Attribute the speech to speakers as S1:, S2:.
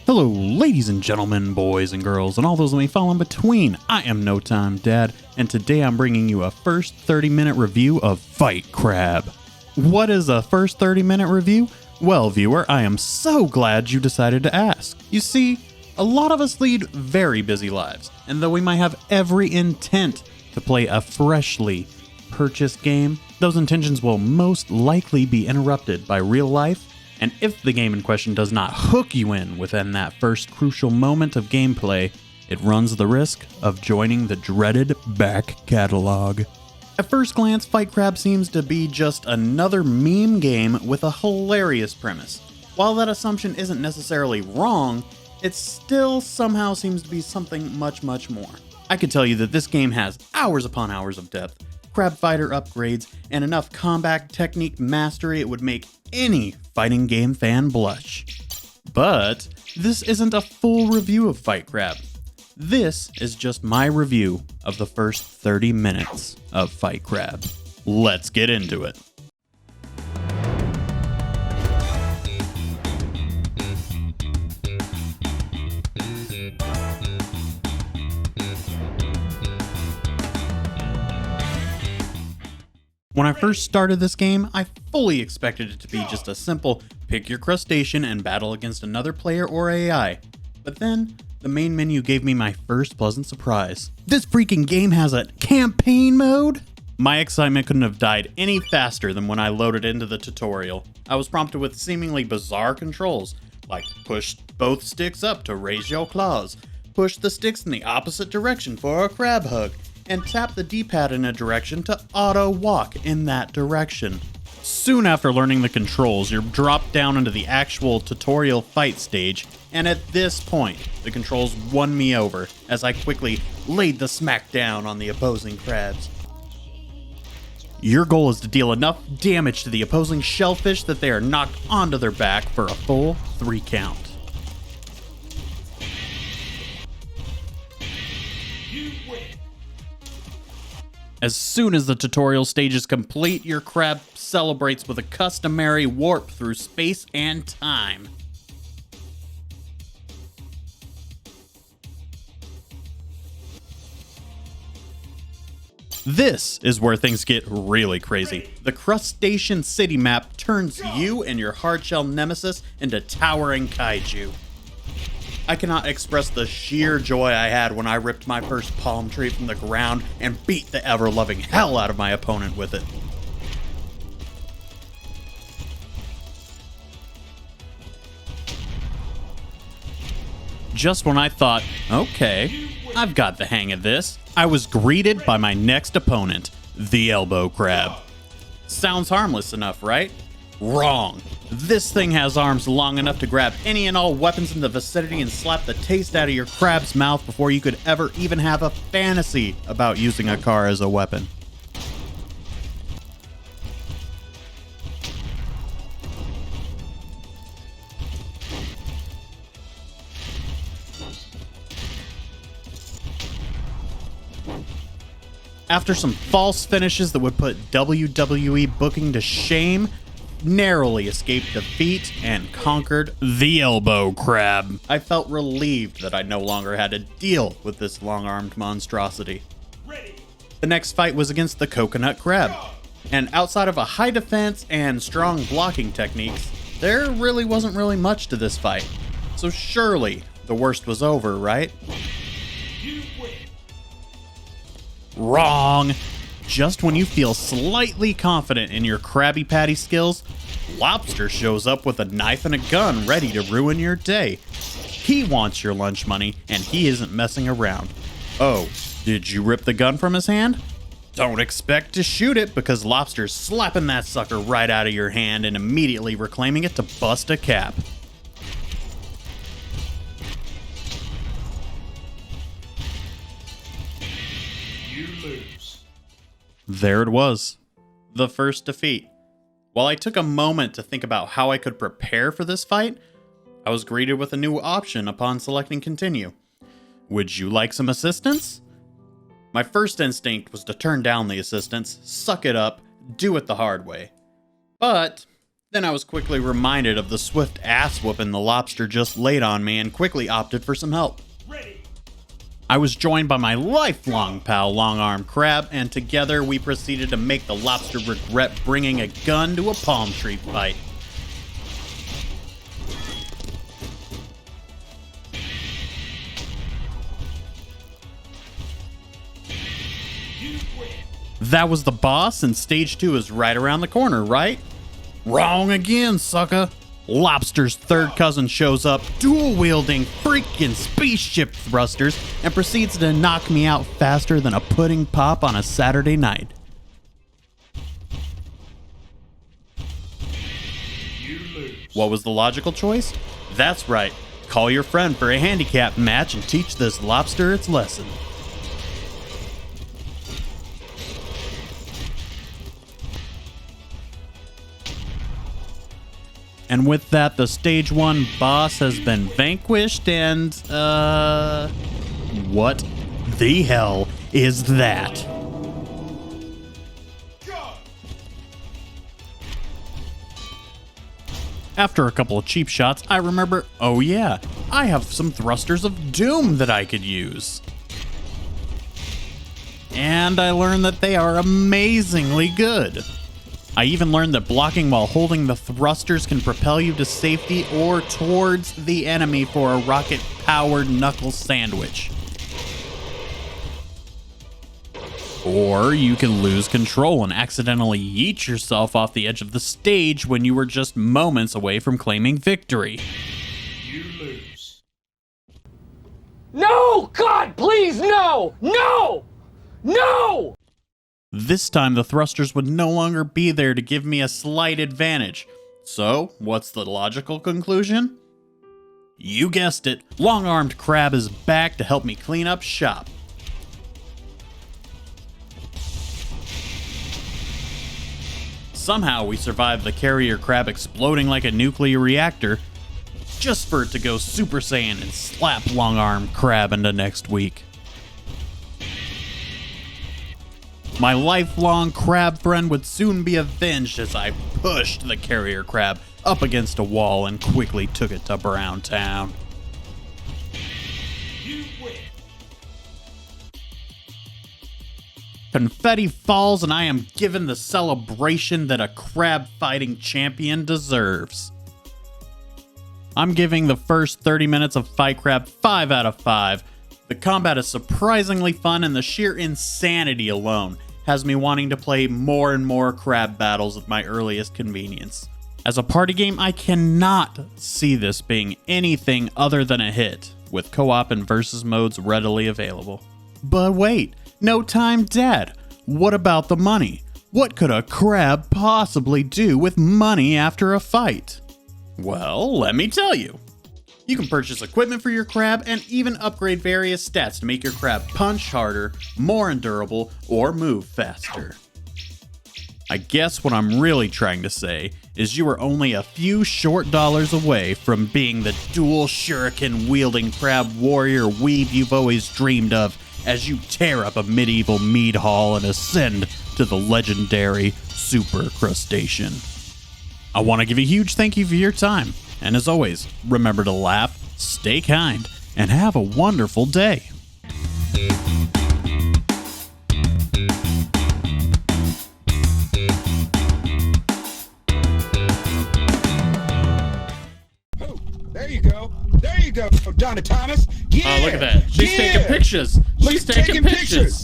S1: Hello, ladies and gentlemen, boys and girls, and all those that may fall in between. I am No Time Dad, and today I'm bringing you a first 30-minute review of Fight Crab. What is a first 30-minute review? Well, viewer, I am so glad you decided to ask. You see, a lot of us lead very busy lives, and though we might have every intent to play a freshly purchased game, those intentions will most likely be interrupted by real life. And if the game in question does not hook you in within that first crucial moment of gameplay, it runs the risk of joining the dreaded back catalog. At first glance, Fight Crab seems to be just another meme game with a hilarious premise. While that assumption isn't necessarily wrong, it still somehow seems to be something much more. I could tell you that this game has hours upon hours of depth, crab fighter upgrades, and enough combat technique mastery it would make any fighting game fan blush. But this isn't a full review of Fight Crab. This is just my review of the first 30 minutes of Fight Crab. Let's get into it. When I first started this game, I fully expected it to be just a simple pick your crustacean and battle against another player or AI. But then, the main menu gave me my first pleasant surprise. This freaking game has a campaign mode? My excitement couldn't have died any faster than when I loaded into the tutorial. I was prompted with seemingly bizarre controls, like push both sticks up to raise your claws, push the sticks in the opposite direction for a crab hug, and tap the D-pad in a direction to auto-walk in that direction. Soon after learning the controls, you're dropped down into the actual tutorial fight stage, and at this point, the controls won me over as I quickly laid the smack down on the opposing crabs. Your goal is to deal enough damage to the opposing shellfish that they are knocked onto their back for a full 3 count. As soon as the tutorial stage is complete, your crab celebrates with a customary warp through space and time. This is where things get really crazy. The crustacean city map turns you and your hardshell nemesis into towering kaiju. I cannot express the sheer joy I had when I ripped my first palm tree from the ground and beat the ever-loving hell out of my opponent with it. Just when I thought, okay, I've got the hang of this, I was greeted by my next opponent, the elbow crab. Sounds harmless enough, right? Wrong. This thing has arms long enough to grab any and all weapons in the vicinity and slap the taste out of your crab's mouth before you could ever even have a fantasy about using a car as a weapon. After some false finishes that would put WWE booking to shame, narrowly escaped defeat and conquered the elbow crab. I felt relieved that I no longer had to deal with this long-armed monstrosity. The next fight was against the coconut crab, and outside of a high defense and strong blocking techniques, there really wasn't much to this fight. So surely the worst was over, right? Wrong! Just when you feel slightly confident in your Krabby Patty skills, Lobster shows up with a knife and a gun ready to ruin your day. He wants your lunch money, and he isn't messing around. Oh, did you rip the gun from his hand? Don't expect to shoot it because Lobster's slapping that sucker right out of your hand and immediately reclaiming it to bust a cap. There it was, the first defeat. While I took a moment to think about how I could prepare for this fight, I was greeted with a new option upon selecting continue. Would you like some assistance? My first instinct was to turn down the assistance, suck it up, do it the hard way. But Then I was quickly reminded of the swift ass whooping the lobster just laid on me and quickly opted for some help. I was joined by my lifelong pal, long-armed crab, and together we proceeded to make the lobster regret bringing a gun to a palm tree fight. That was the boss, and stage 2 is right around the corner, right? Wrong again, sucker. Lobster's third cousin shows up, dual-wielding freaking spaceship thrusters, and proceeds to knock me out faster than a pudding pop on a Saturday night.
S2: You lose.
S1: What was the logical choice? That's right. Call your friend for a handicap match and teach this lobster its lesson. And with that, the stage 1 boss has been vanquished and, what the hell is that? After a couple of cheap shots, I remember, oh yeah, I have some thrusters of doom that I could use. And I learned that they are amazingly good. I even learned that blocking while holding the thrusters can propel you to safety or towards the enemy for a rocket-powered knuckle sandwich. Or you can lose control and accidentally yeet yourself off the edge of the stage when you were just moments away from claiming victory.
S2: You lose.
S3: No! God, please, no! No! No!
S1: This time the thrusters would no longer be there to give me a slight advantage. So, what's the logical conclusion? You guessed it, Long-Armed Crab is back to help me clean up shop. Somehow we survived the carrier crab exploding like a nuclear reactor, just for it to go Super Saiyan and slap Long-Armed Crab into next week. My lifelong crab friend would soon be avenged as I pushed the carrier crab up against a wall and quickly took it to Brown Town.
S2: You win.
S1: Confetti falls and I am given the celebration that a crab fighting champion deserves. I'm giving the first 30 minutes of Fight Crab 5 out of 5. The combat is surprisingly fun and the sheer insanity alone has me wanting to play more and more crab battles at my earliest convenience. As a party game, I cannot see this being anything other than a hit, with co-op and versus modes readily available. But wait, No Time Dad, what about the money? What could a crab possibly do with money after a fight? Well, let me tell you. You can purchase equipment for your crab and even upgrade various stats to make your crab punch harder, more endurable, or move faster. I guess what I'm really trying to say is you are only a few short dollars away from being the dual shuriken wielding crab warrior weeb you've always dreamed of as you tear up a medieval mead hall and ascend to the legendary super crustacean. I want to give a huge thank you for your time. And as always, remember to laugh, stay kind, and have a wonderful day.
S2: There you go. There you go, Donna Thomas. Yeah.
S1: Oh, look at that. She's taking pictures. She's taking pictures.